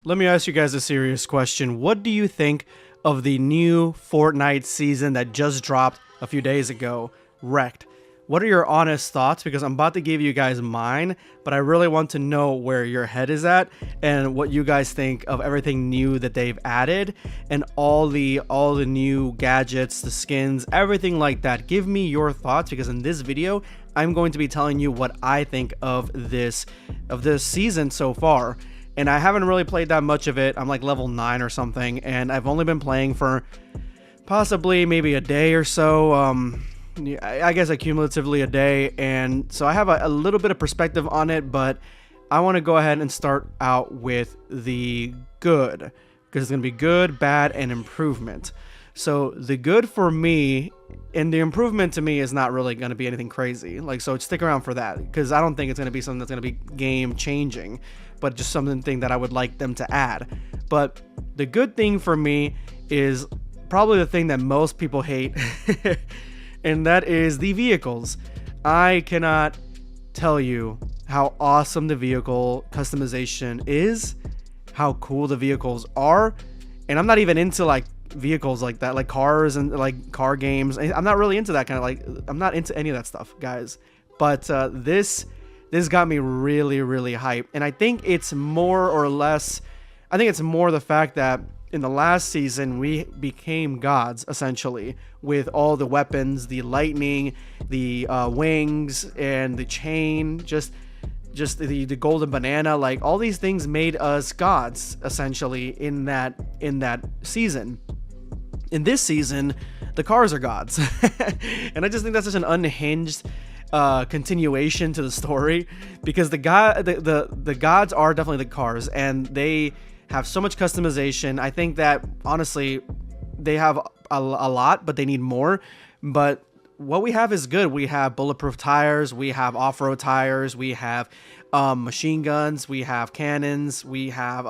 let me ask you guys a serious question. What do you think of the new Fortnite season that just dropped a few days ago, Wrecked? What are your honest thoughts? Because I'm about to give you guys mine, but I really want to know where your head is at and what you guys think of everything new that they've added and all the new gadgets, the skins, everything like that. Give me your thoughts, because in this video, I'm going to be telling you what I think of this season so far. And I haven't really played that much of it. I'm like level 9 or something, and I've only been playing for possibly maybe a day or so. I guess cumulatively a day, and so I have a little bit of perspective on it, but I want to go ahead and start out with the good, because it's going to be good, bad, and improvement. So the good for me, and the improvement to me is not really going to be anything crazy. Like, so stick around for that, because I don't think it's going to be something that's going to be game changing, but just something that I would like them to add. But the good thing for me is probably the thing that most people hate, and that is the vehicles. I cannot tell you how awesome the vehicle customization is, how cool the vehicles are, and I'm not even into like vehicles like that, like cars and like car games. I'm not really into that kind of, like, I'm not into any of that stuff, guys. But this got me really, really hyped, and I think it's more or less, I think it's more the fact that in the last season we became gods essentially with all the weapons, the lightning, the wings, and the chain, just the golden banana. Like, all these things made us gods essentially in that season. In this season, the cars are gods. And I just think that's such an unhinged continuation to the story, because the gods are definitely the cars, and they have so much customization. I think that honestly they have a lot, but they need more. But what we have is good. We have bulletproof tires, we have off-road tires, we have machine guns, we have cannons, we have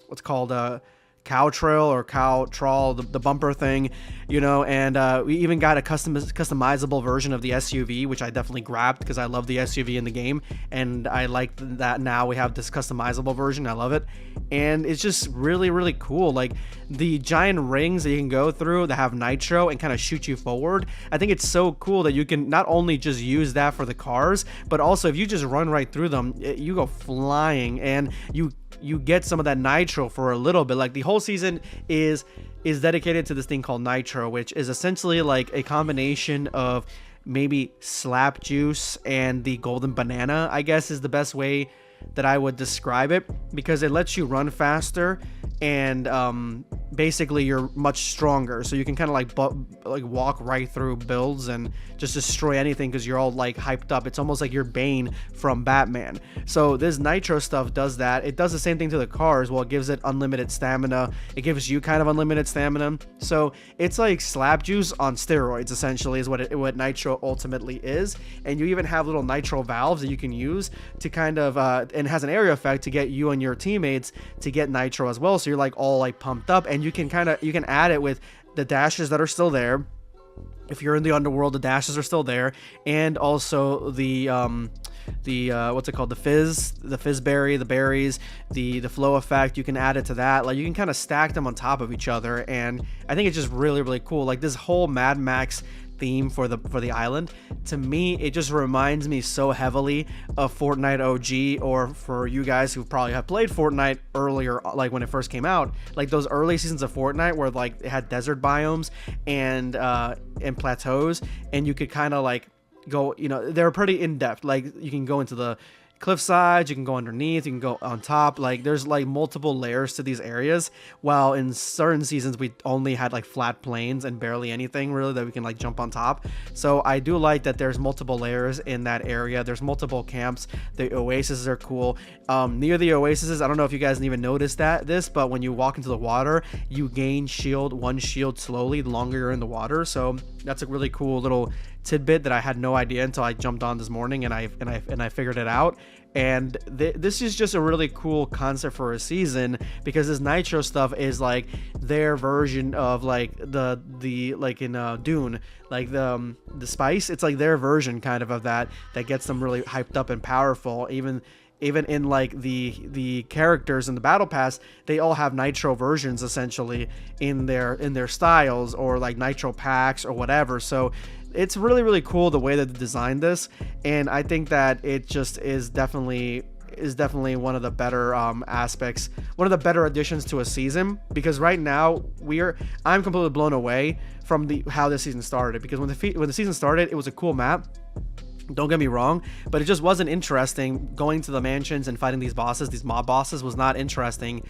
what's called cow trail or cow trawl, the bumper thing, you know, and we even got a customizable version of the SUV, which I definitely grabbed because I love the SUV in the game, and I like that now we have this customizable version. I love it, and it's just really, really cool. Like, the giant rings that you can go through that have nitro and kind of shoot you forward. I think it's so cool that you can not only just use that for the cars, but also if you just run right through them, you go flying, and you get some of that nitro for a little bit. Like, the whole season is dedicated to this thing called nitro, which is essentially like a combination of maybe slap juice and the golden banana, I guess is the best way that I would describe it, because it lets you run faster, and basically you're much stronger, so you can kind of like walk right through builds and just destroy anything because you're all like hyped up. It's almost like you're Bane from Batman. So this nitro stuff does that. It does the same thing to the cars. Well, it gives it unlimited stamina. It gives you kind of unlimited stamina. So it's like slap juice on steroids essentially is what nitro ultimately is. And you even have little nitro valves that you can use to kind of and it has an area effect to get you and your teammates to get nitro as well. So you're like all like pumped up, and you can add it with the dashes that are still there. If you're in the underworld, the dashes are still there, and also the what's it called, the fizz berry, the berries, the flow effect. You can add it to that. Like, you can kind of stack them on top of each other, and I think it's just really, really cool. Like, this whole Mad Max theme for the island, to me it just reminds me so heavily of Fortnite OG, or for you guys who probably have played Fortnite earlier, like when it first came out, like those early seasons of Fortnite where like it had desert biomes and plateaus, and you could kind of like go, you know, they're pretty in-depth. Like, you can go into the cliff sides, you can go underneath, you can go on top. Like, there's like multiple layers to these areas, while in certain seasons we only had like flat plains and barely anything really that we can like jump on top. So I do like that there's multiple layers in that area. There's multiple camps. The oases are cool. Near the oases, I don't know if you guys even noticed this, but when you walk into the water, you gain one shield slowly the longer you're in the water. So that's a really cool little tidbit that I had no idea until I jumped on this morning, and I figured it out. And this is just a really cool concept for a season, because this nitro stuff is like their version of like the like in Dune, like the spice. It's like their version kind of that gets them really hyped up and powerful. Even even in like the characters in the battle pass, they all have nitro versions essentially in their styles, or like nitro packs or whatever. So it's really, really cool the way that they designed this, and I think that it just is definitely one of the better aspects, one of the better additions to a season, because right now I'm completely blown away from how this season started, because when the season started, it was a cool map. Don't get me wrong, but it just wasn't interesting. Going to the mansions and fighting these bosses, these mob bosses, was not interesting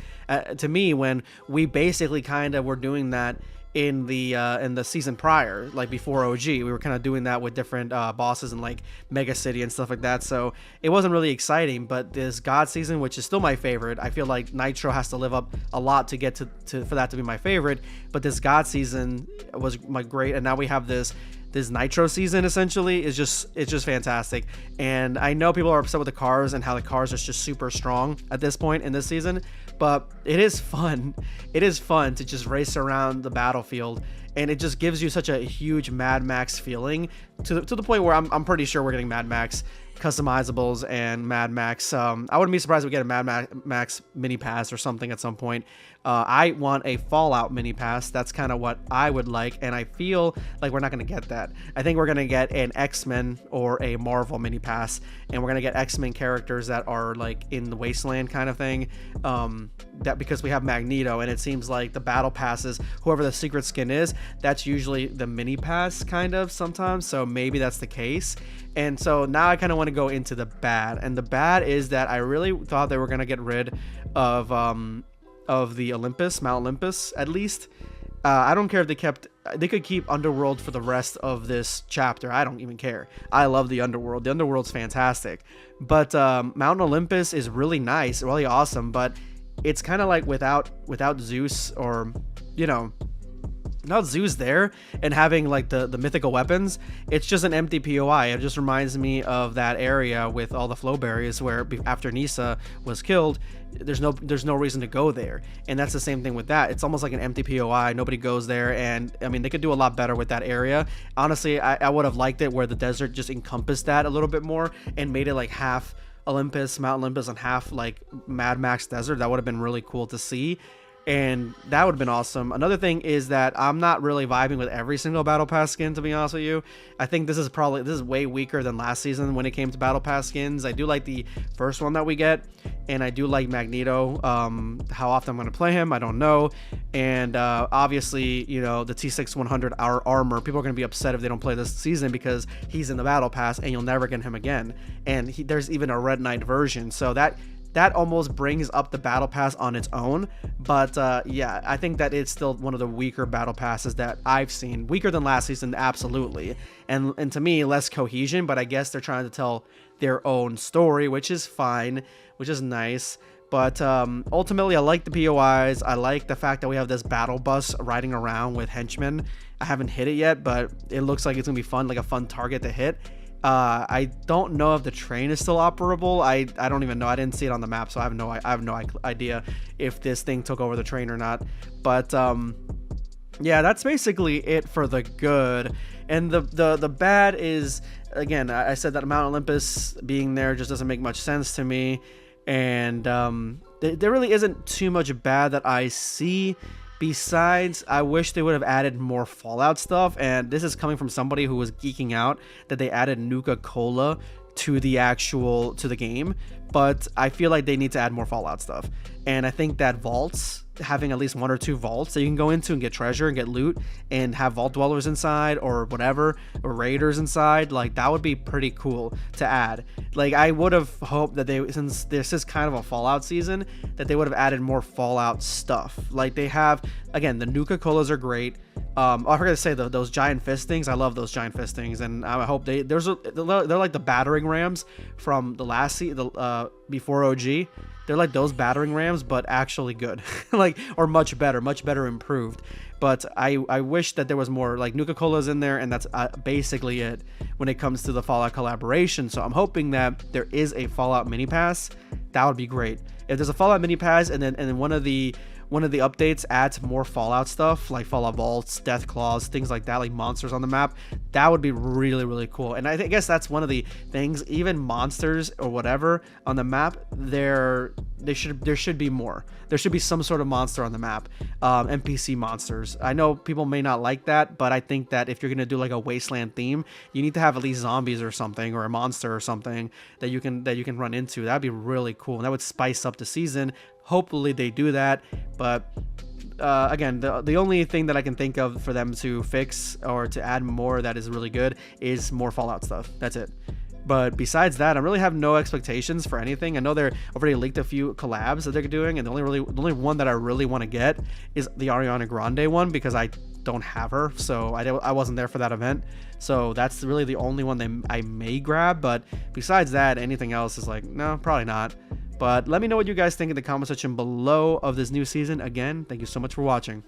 to me, when we basically kind of were doing that in the season prior, like before OG. We were kind of doing that with different bosses in like Mega City and stuff like that. So it wasn't really exciting. But this God season, which is still my favorite, I feel like Nitro has to live up a lot to get to for that to be my favorite. But this God season was my great, and now we have this Nitro season essentially it's just fantastic. And I know people are upset with the cars and how the cars are just super strong at this point in this season, but it is fun to just race around the battlefield, and it just gives you such a huge Mad Max feeling, to the point where I'm pretty sure we're getting Mad Max customizables and Mad Max. I wouldn't be surprised if we get a Mad Max mini pass or something at some point. I want a Fallout mini pass. That's kind of what I would like, and I feel like we're not going to get that. I think we're going to get an X-Men or a Marvel mini pass, and we're going to get X-Men characters that are like in the Wasteland kind of thing. That because we have Magneto, and it seems like the battle passes, whoever the secret skin is, that's usually the mini pass kind of sometimes. So maybe that's the case. And so now I kind of want to go into the bad, and the bad is that I really thought they were going to get rid of the Mount Olympus, at least. I don't care if they could keep Underworld for the rest of this chapter. I don't even care. I love the Underworld. The Underworld's fantastic. But Mount Olympus is really nice, really awesome, but it's kind of like without Zeus, or, you know, not Zeus there and having like the mythical weapons. It's just an empty POI. It just reminds me of that area with all the flow berries, where after Nisa was killed, there's no reason to go there. And that's the same thing with that. It's almost like an empty POI. Nobody goes there. And I mean, they could do a lot better with that area. Honestly, I would have liked it where the desert just encompassed that a little bit more and made it like half Mount Olympus, and half like Mad Max Desert. That would have been really cool to see, and that would have been awesome. Another thing is that I'm not really vibing with every single Battle Pass skin, to be honest with you. I think this is way weaker than last season when it came to Battle Pass skins. I do like the first one that we get, and I do like Magneto. How often I'm going to play him, I don't know. And obviously, you know, the T6100 armor, people are going to be upset if they don't play this season, because he's in the Battle Pass and you'll never get him again. And there's even a Red Knight version, so that almost brings up the battle pass on its own. But yeah, I think that it's still one of the weaker battle passes that I've seen. Weaker than last season, absolutely. And to me, less cohesion, but I guess they're trying to tell their own story, which is fine, which is nice. But ultimately, I like the POIs. I like the fact that we have this battle bus riding around with henchmen. I haven't hit it yet, but it looks like it's gonna be fun, like a fun target to hit. I don't know if the train is still operable. I don't even know. I didn't see it on the map, so I have no idea if this thing took over the train or not. But yeah, that's basically it for the good. And the bad is, again, I said that Mount Olympus being there just doesn't make much sense to me. And there really isn't too much bad that I see. Besides, I wish they would have added more Fallout stuff, and this is coming from somebody who was geeking out that they added Nuka-Cola to the game, but I feel like they need to add more Fallout stuff. And I think that vaults, having at least 1 or 2 vaults that you can go into and get treasure and get loot and have vault dwellers inside or whatever, or raiders inside, like that would be pretty cool to add. Like I would have hoped that since this is kind of a Fallout season, that they would have added more Fallout stuff. Like they have, again, the Nuka-Colas are great. I forgot to say those giant fist things. I love those giant fist things, and I hope they're like the battering rams from the last before OG. They're like those battering rams, but actually good, like, or much better improved. But I wish that there was more like Nuka-Colas in there, and that's basically it. when it comes to the Fallout collaboration. So I'm hoping that there is a Fallout mini pass. That would be great. If there's a Fallout mini pass and then one of the updates adds more Fallout stuff like Fallout Vaults, Death Claws, things like that, like monsters on the map, that would be really, really cool. And I guess that's one of the things, even monsters or whatever on the map, there should be more. There should be some sort of monster on the map, NPC monsters. I know people may not like that, but I think that if you're gonna do like a wasteland theme, you need to have at least zombies or something, or a monster or something that you can run into. That'd be really cool, and that would spice up the season. Hopefully they do that, but again, the only thing that I can think of for them to fix or to add more that is really good is more Fallout stuff. That's it. But besides that, I really have no expectations for anything. I know they're already leaked a few collabs that they're doing, and the only one that I really want to get is the Ariana Grande one, because I don't have her, so I wasn't there for that event. So that's really the only one that I may grab. But besides that, anything else is like, no, probably not. But let me know what you guys think in the comment section below of this new season. Again, thank you so much for watching.